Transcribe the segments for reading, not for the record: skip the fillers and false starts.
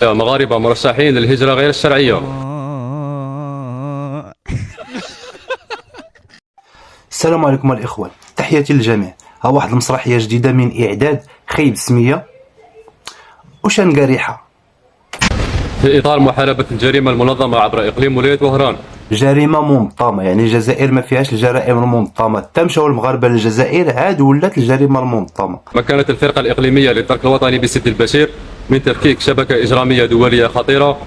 مغاربة مرشحين للهجرة غير الشرعية. السلام عليكم الإخوان، تحياتي للجميع. ها واحد المسرحية جديدة من إعداد خيب سمية وشان قريحة في إطار محاربة الجريمة المنظمة عبر إقليم ولاية وهران. جريمة منظمة، يعني الجزائر ما فيهاش الجرائم المنظمة، تمشوا المغاربة للجزائر عاد ولات الجريمة المنظمة. مكنت الفرقة الإقليمية للترك الوطني بسد البشير من تفكيك شبكة إجرامية دولية خطيرة.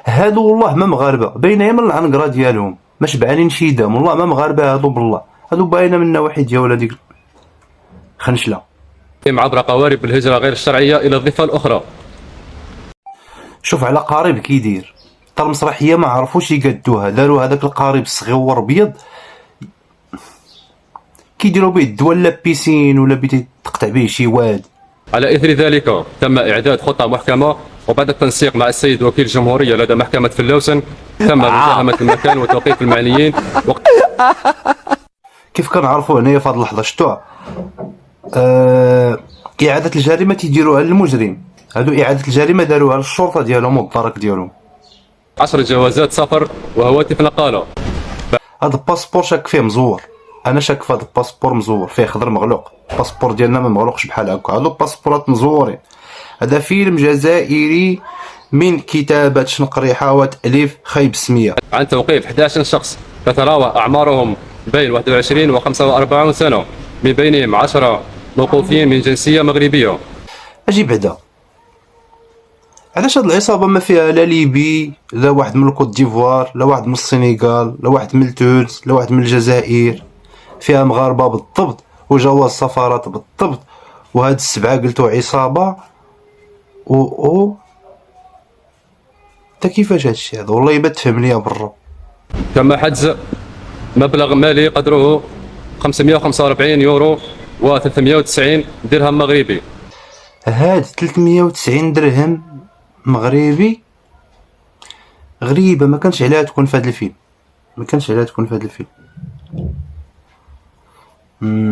هادو والله ما مغاربة، باينة من العنقرة ديالهم، ما شبعانين شي دم، والله ما مغاربة هادو، بالله هادو باينة من النواحي ديال هذيك خنشلة. عبر قوارب الهجرة غير الشرعية إلى الضفة الأخرى. شوف على قارب كي يدير، حتى المسرحية ما عرفوش يقدوها، داروا هذاك القارب الصغيور بيض كيديروا به الدواء لا بيسين ولا تقطع به شي واد. على إثر ذلك تم إعداد خطة محكمة، وبعد التنسيق مع السيد وكيل الجمهورية لدى محكمة فلوسن تم مزاحمة المكان وتوقيف المعنيين. كيف كنعرفوا هنايا في هذه اللحظة شتوها إعادة الجريمة تيديروها للمجرم، هادو إعادة الجريمة داروها للشرطة ديالهم والدرك ديالهم. 10 جوازات سفر وهواتف نقالة. هاد الباسبور شاك فيه مزور، انا شاك في هاد الباسبور مزور، فيه خضر مغلوق، الباسبور ديالنا ما مغلوقش بحال هكا، هادو باسبورات مزورين. هذا فيلم جزائري من كتابة شنقريحة وتأليف خيب سمية، عن توقيف 11 شخص تتراوح أعمارهم بين 21 و 45 سنة، من بينهم 10 موقوفين من جنسية مغربية. اجي بعدا علاش هاد العصابة ما فيها لا ليبي، لا واحد من الكوت ديفوار، لا واحد من السنغال، لا واحد من تونس، لا واحد من الجزائر؟ فيها مغاربة بالضبط وجواز سفارات بالضبط، وهاد السبعة قلتو عصابة او تا كيفاش هادشي هذا؟ والله ما تفهم ليا برا. تم حجز مبلغ مالي قدره 545 يورو و 390 درهم مغربي. هاد 390 درهم مغربي غريبة، ما كانش عليها تكون في هاد الفيلم، ما كانش عليها تكون في هاد الفيلم،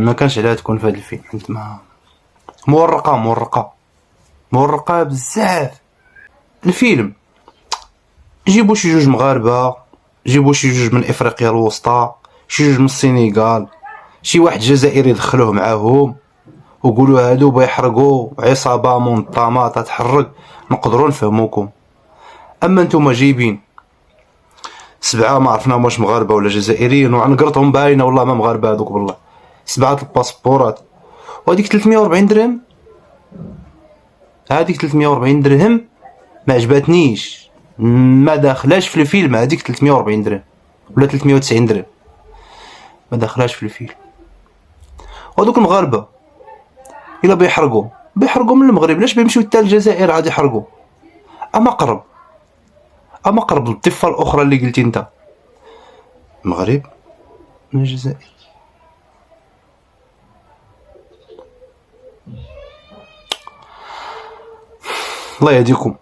ما كانش عليها تكون في هاد الفيلم. حيت ما مورقة بزاف الفيلم. جيبوا شي جوج مغاربة، جيبوا شي جوج من افريقيا الوسطى، شي جوج من السنغال، شي واحد جزائري دخلوه معاهم وقولوا هادو بيحرقوا عصابة منظمة تتحرك، نقدروا نفهموكم. اما نتوما جايبين سبعة ما عرفنا واش مغاربة ولا جزائريين وعنقرتهم باينة والله ما مغاربة هادوك، بالله سبعة الباسبورات، وهاديك 340 درهم، هاديك 340 درهم ما عجبتنيش، ما داخلاش في الفيلم. هذيك 340 درهم ولا 390 درهم ما داخلاش في الفيلم. وهذوك المغاربه الا بيحرقوا من المغرب، لاش بيمشيو حتى الجزائر عاد يحرقوا؟ اما قرب للضفه الاخرى اللي قلتي انت، المغرب من الجزائر. الله يهديكم.